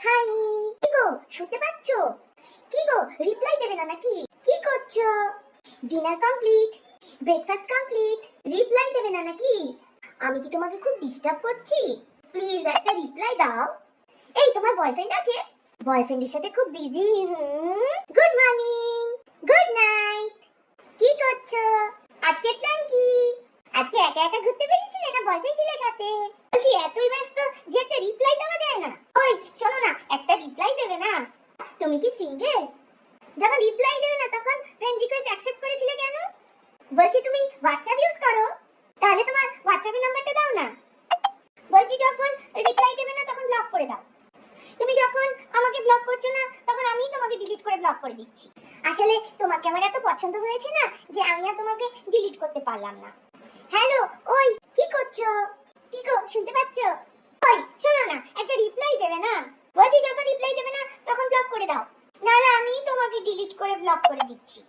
High. কি গো, শুনতে পাচ্ছো? কি গো, রিপ্লাই দেবে না নাকি? কি করছো? Dinner complete, breakfast complete, reply দেবে না নাকি? আমি কি তোমাকে খুব ডিস্টার্ব করছি? প্লিজ একটা রিপ্লাই দাও। এই, তোমার বয়ফ্রেন্ড আছে? বয়ফ্রেন্ডের সাথে খুব busy. Good morning, good night. কি করছো? আজকে প্ল্যান কি? আজকে একা একা ঘুরতে বেরিয়েছিলে না বয়ফ্রেন্ড ছিল সাথে? বলছি এতই ব্যস্ত যে একটা রিপ্লাই দেওয়া যায় না? ওই শোনো না, একটা রিপ্লাই দেবে না? তুমি কি সিঙ্গেল? যখন রিপ্লাই দেবে না তখন ফ্রেন্ড রিকোয়েস্ট অ্যাকসেপ্ট করেছিলে কেন? বলছি তুমি হোয়াটসঅ্যাপ ইউজ করো? তাহলে তোমার হোয়াটসঅ্যাপের নাম্বারটা দাও না। বলছি যখন রিপ্লাই দেবে না তখন ব্লক করে দাও। তুমি যখন আমাকে ব্লক করছো না তখন আমি তোমাকে ডিলিট করে ব্লক করে দিচ্ছি। আসলে তোমাকে আমার এত পছন্দ হয়েছে না যে আমি আর তোমাকে ডিলিট করতে পারলাম না। হ্যালো, ওই কি করছো? কি গো, শুনতে পাচ্ছো? ওই শোনো না, একটা রিপ্লাই দেবে না? বলছি যখন রিপ্লাই দেবে না তখন ব্লক করে দাও, নাহলে আমি তোমাকে ডিলিট করে ব্লক করে দিচ্ছি।